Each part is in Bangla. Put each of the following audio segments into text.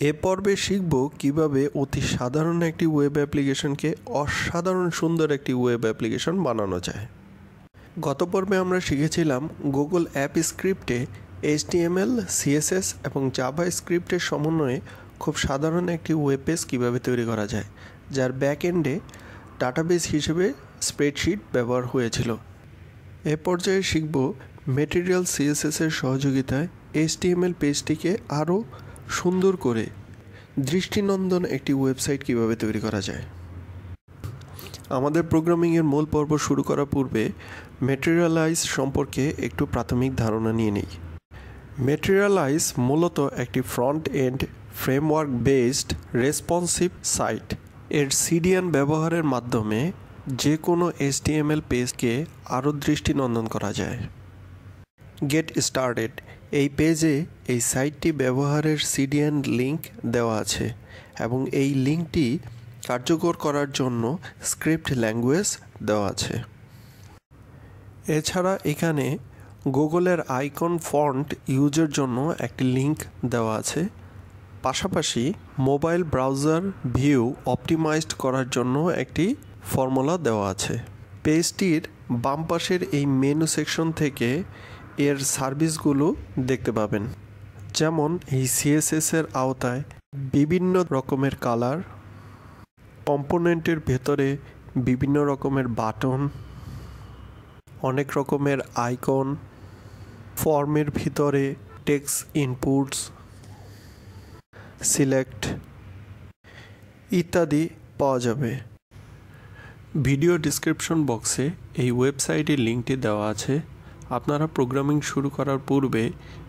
এ পর্বে শিখব কিভাবে অতি সাধারণ একটি ওয়েব অ্যাপ্লিকেশনকে অসাধারণ সুন্দর একটি ওয়েব অ্যাপ্লিকেশন বানানো যায়। গত পর্বে আমরা শিখেছিলাম গুগল অ্যাপ স্ক্রিপ্টে HTML, CSS এবং জাভা স্ক্রিপ্টের সমন্বয়ে খুব সাধারণ একটি ওয়েব পেজ কীভাবে তৈরি করা যায়, যার ব্যাক এন্ডে ডাটাবেস হিসেবে স্প্রেডশিট ব্যবহার হয়েছিল। এ পর্যায়ে শিখব ম্যাটেরিয়াল CSS এর সহযোগিতায় HTML পেজটিকে আরও সুন্দর করে দৃষ্টিনন্দন একটি ওয়েবসাইট কিভাবে তৈরি করা যায়। আমাদের প্রোগ্রামিংয়ের মূল পর্ব শুরু করার পূর্বে ম্যাটেরিয়ালাইজ সম্পর্কে একটু প্রাথমিক ধারণা নিয়ে নিই। ম্যাটেরিয়ালাইজ মূলত একটি front end framework based responsive site. এর CDN ব্যবহারের মাধ্যমে যে কোনো HTML পেজকে আরও দৃষ্টিনন্দন করা যায়। গেট স্টার্টেড এই পেজে এই সাইটটি ব্যবহারের CDN লিঙ্ক দেওয়া আছে এবং এই লিঙ্কটি কার্যকর করার জন্য স্ক্রিপ্ট ল্যাঙ্গুয়েজ দেওয়া আছে। এছাড়া এখানে গুগলের আইকন ফন্ট ইউজের জন্য একটি লিঙ্ক দেওয়া আছে। পাশাপাশি মোবাইল ব্রাউজার ভিউ অপটিমাইজড করার জন্য একটি ফর্মুলা দেওয়া আছে। পেজটির বাম পাশের এই মেনু সেকশন থেকে এর সার্ভিসগুলো দেখতে পাবেন, যেমন এই CSS এর আওতায় বিভিন্ন রকমের কালার, কম্পোনেন্টের ভেতরে বিভিন্ন রকমের বাটন, অনেক রকমের আইকন, ফর্মের ভিতরে টেক্সট ইনপুটস, সিলেক্ট ইত্যাদি পাওয়া যাবে। ভিডিও ডিসক্রিপশন বক্সে এই ওয়েবসাইটের লিঙ্কটি দেওয়া আছে। আপনারা প্রোগ্রামিং শুরু করার পূর্বে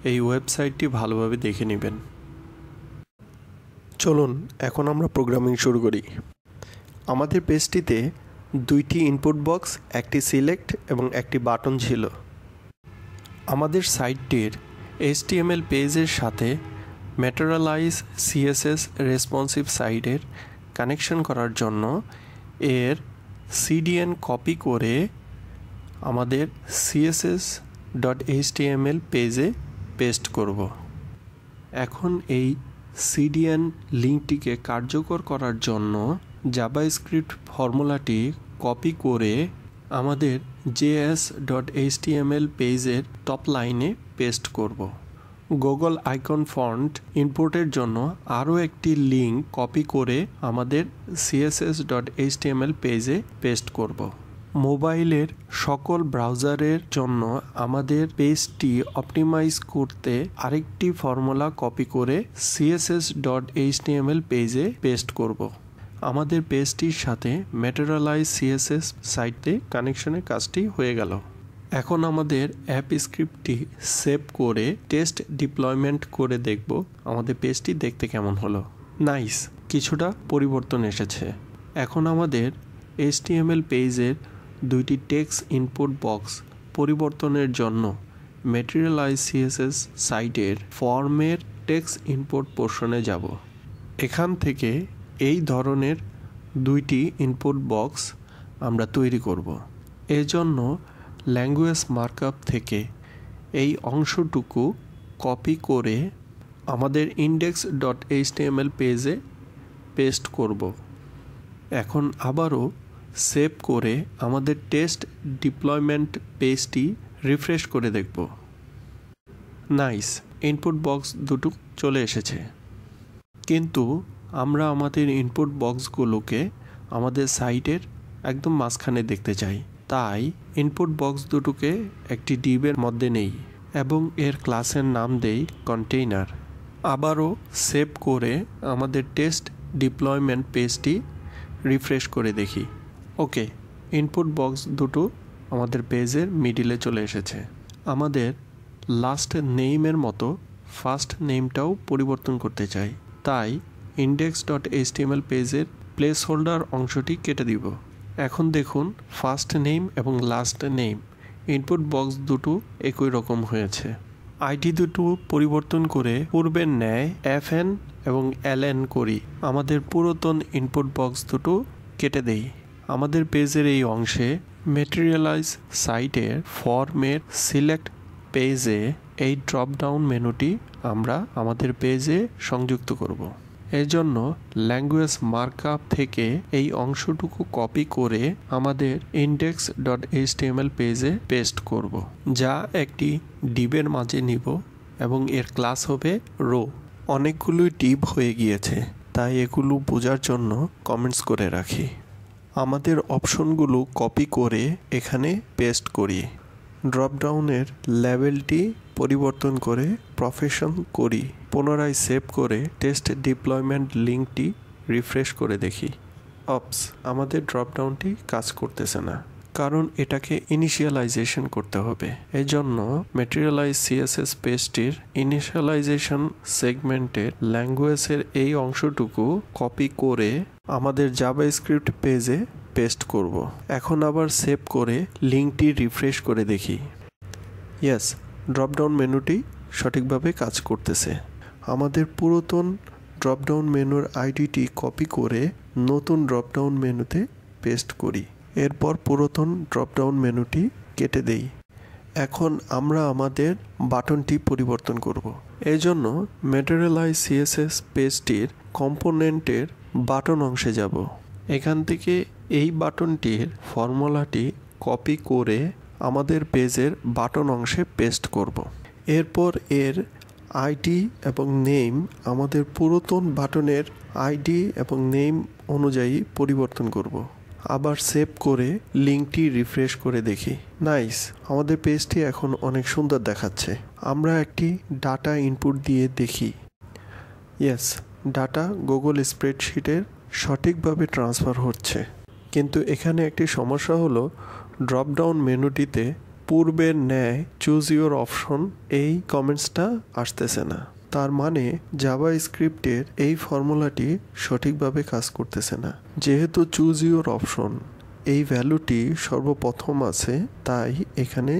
এই ওয়েবসাইটটি ভালোভাবে দেখে নেবেন। চলুন এখন আমরা প্রোগ্রামিং শুরু করি। আমাদের পেজটিতে দুইটি ইনপুট বক্স, একটি সিলেক্ট এবং একটি বাটন ছিল। আমাদের সাইটটির HTML পেজের সাথে ম্যাটেরিয়ালাইজ CSS রেসপন্সিভ সাইটের কানেকশন করার জন্য এর CDN কপি করে আমাদের css.html পেজে পেস্ট করব। এখন এই CDN লিঙ্কটিকে কার্যকর করার জন্য জাভাস্ক্রিপ্ট ফর্মুলাটি কপি করে আমাদের js.html পেজের টপ লাইনে পেস্ট করব। গুগল আইকন ফন্ট ইনপুটের জন্য আরও একটি লিঙ্ক কপি করে আমাদের css.html পেজে পেস্ট করব। মোবাইলের সকল ব্রাউজারের জন্য আমাদের পেজটি অপটিমাইজ করতে আরেকটি ফর্মুলা কপি করে css.html পেজে পেস্ট করব। আমাদের পেজটির সাথে ম্যাটেরিয়ালাইজ CSS সাইটে কানেকশনের কাজটি হয়ে গেল। এখন আমাদের অ্যাপ স্ক্রিপ্টটি সেভ করে টেস্ট ডিপ্লয়মেন্ট করে দেখব আমাদের পেজটি দেখতে কেমন হলো। নাইস, কিছুটা পরিবর্তন এসেছে। এখন আমাদের HTML পেজের দুইটি টেক্সট ইনপুট বক্স পরিবর্তনের জন্য ম্যাটেরিয়ালাইজ CSS সাইটের ফর্মের টেক্সট ইনপুট পোর্শনে যাব। এখান থেকে এই ধরনের দুইটি ইনপুট বক্স আমরা তৈরি করব। এজন্য ল্যাঙ্গুয়েজ মার্কআপ থেকে এই অংশটুকু কপি করে আমাদের index.html পেজে পেস্ট করব। এখন আবারও সেভ করে আমাদের টেস্ট ডিপ্লয়মেন্ট পেজটি রিফ্রেশ করে দেখব। নাইস, ইনপুট বক্স দুটো চলে এসেছে, কিন্তু আমরা আমাদের ইনপুট বক্সগুলোকে আমাদের সাইটের একদম মাঝখানে দেখতে চাই। তাই ইনপুট বক্স দুটোকে একটি ডিবের মধ্যে নেই এবং এর ক্লাসের নাম দেই কন্টেইনার। আবারও সেভ করে আমাদের টেস্ট ডিপ্লয়মেন্ট পেজটি রিফ্রেশ করে দেখি। ওকে, ইনপুট বক্স দুটো আমাদের পেজের মিডিলে চলে এসেছে। আমাদের লাস্ট নেইমের মতো ফার্স্ট নেমটাও পরিবর্তন করতে চাই, তাই index.html পেজের প্লেস হোল্ডার অংশটি কেটে দিব। এখন দেখুন ফার্স্ট নেম এবং লাস্ট নেম ইনপুট বক্স দুটো একই রকম হয়েছে। আইডি দুটো পরিবর্তন করে পূর্বের ন্যায় FN এবং LN করি। আমাদের পুরাতন ইনপুট বক্স দুটো কেটে দেই। আমাদের পেজের এই অংশে ম্যাটেরিয়ালাইজ সাইটের ফর্মের সিলেক্ট পেজে এই ড্রপ ডাউন মেনুটি আমরা আমাদের পেজে সংযুক্ত করব। এর জন্য ল্যাঙ্গুয়েজ মার্কআপ থেকে এই অংশটুকু কপি করে আমাদের index.html পেজে পেস্ট করব, যা একটি ডিভের মাঝে নিব এবং এর ক্লাস হবে রো। অনেকগুলো ডিভ হয়ে গিয়েছে, তাই এগুলো বোঝার জন্য কমেন্টস করে রাখি। আমাদের অপশনগুলো কপি করে এখানে পেস্ট করি। ড্রপডাউনের লেভেলটি পরিবর্তন করে প্রফেশন করি। পুনরায় সেভ করে টেস্ট ডিপ্লয়মেন্ট লিঙ্কটি রিফ্রেশ করে দেখি। অপস, আমাদের ড্রপডাউনটি কাজ করতেছে না, কারণ এটাকে ইনিশিয়ালাইজেশন করতে হবে। এই জন্য ম্যাটেরিয়ালাইজ সিএসএস পেজটির ইনিশিয়ালাইজেশন সেগমেন্টের ল্যাঙ্গুয়েজের এই অংশটুকু কপি করে আমাদের জাভাস্ক্রিপ্ট পেজে পেস্ট করব। এখন আবার সেভ করে লিঙ্কটি রিফ্রেশ করে দেখি। ইয়েস, ড্রপডাউন মেনুটি সঠিকভাবে কাজ করতেছে। আমাদের পুরাতন ড্রপডাউন মেনুর আইডিটি কপি করে নতুন ড্রপডাউন মেনুতে পেস্ট করি। এরপর পুরাতন ড্রপডাউন মেনুটি কেটে দেই। এখন আমরা আমাদের বাটনটি পরিবর্তন করব। এই জন্য ম্যাটেরিয়ালাইজ সিএসএস পেজটির কম্পোনেন্টের বাটন অংশে যাব। এখান থেকে এই বাটনটির ফর্মুলাটি কপি করে আমাদের পেজের বাটন অংশে পেস্ট করব। এরপর এর আইডি এবং নেম আমাদের পুরাতন বাটনের আইডি এবং নেম অনুযায়ী পরিবর্তন করব। আবার সেভ করে লিঙ্কটি রিফ্রেশ করে দেখি। নাইস, আমাদের পেজটি এখন অনেক সুন্দর দেখাচ্ছে। আমরা একটি ডাটা ইনপুট দিয়ে দেখি। ইয়েস, ডাটা গুগল স্প্রেডশিটের সঠিকভাবে ট্রান্সফার হচ্ছে, কিন্তু এখানে একটি সমস্যা হলো ড্রপডাউন মেনুটিতে পূর্বের ন্যায় চুজ ইউর অপশন এই কমেন্টসটা আসতেছে না। তার মানে জাভাস্ক্রিপ্টের এই ফর্মুলাটি সঠিকভাবে কাজ করতেছে না। যেহেতু চুজ ইউর অপশন এই ভ্যালুটি সর্বপ্রথম আছে, তাই এখানে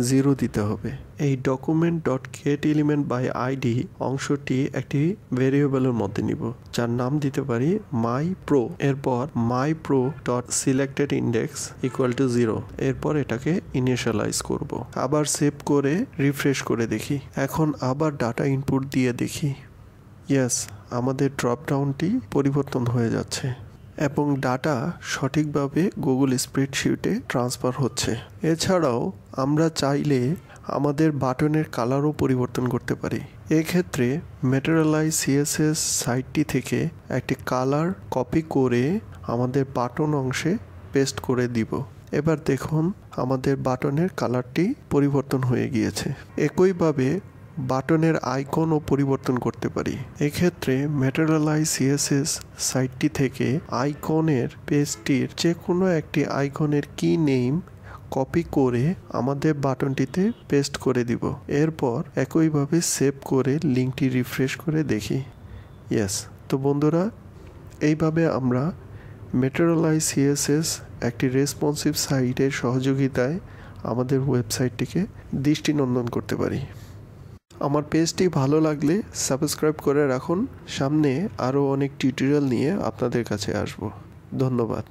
0 দিতে হবে। এই document dot get element by ID অংশটি একটি ভেরিয়েবলের মধ্যে নিব, যার নাম দিতে পারি মাই প্রো। এরপর my pro dot selected index equal to 0। এরপর এটাকে ইনিশিয়ালাইজ করব। আবার সেভ করে রিফ্রেশ করে দেখি। এখন আবার ডাটা ইনপুট দিয়ে দেখি। ইয়েস, আমাদের ড্রপডাউনটি পরিবর্তন হয়ে যাচ্ছে এবং ডাটা সঠিকভাবে গুগল স্প্রেডশিটে ট্রান্সফার হচ্ছে। এছাড়াও আমরা চাইলে আমাদের বাটনের কালারও পরিবর্তন করতে পারি। এক্ষেত্রে ম্যাটেরিয়ালাইজ সিএসএস সাইটটি থেকে একটি কালার কপি করে আমাদের বাটন অংশে পেস্ট করে দিব। এবার দেখুন আমাদের বাটনের কালারটি পরিবর্তন হয়ে গিয়েছে। একইভাবে বাটনের আইকনও পরিবর্তন করতে পারি। এক্ষেত্রে ম্যাটেরিয়ালাইজ সিএসএস সাইটটি থেকে আইকনের পেজটির যে কোনো একটি আইকনের কি নেম কপি করে আমাদের বাটনটিতে পেস্ট করে দিব। এরপর একইভাবে সেভ করে লিঙ্কটি রিফ্রেশ করে দেখি। ইয়েস, তো বন্ধুরা, এইভাবে আমরা ম্যাটেরিয়ালাইজ সিএসএস একটি রেসপন্সিভ সাইটের সহযোগিতায় আমাদের ওয়েবসাইটটিকে দৃষ্টিনন্দন করতে পারি। আমার পেজটি ভালো লাগলে সাবস্ক্রাইব করে রাখুন। সামনে আরও অনেক টিউটোরিয়াল নিয়ে আপনাদের কাছে আসব। ধন্যবাদ।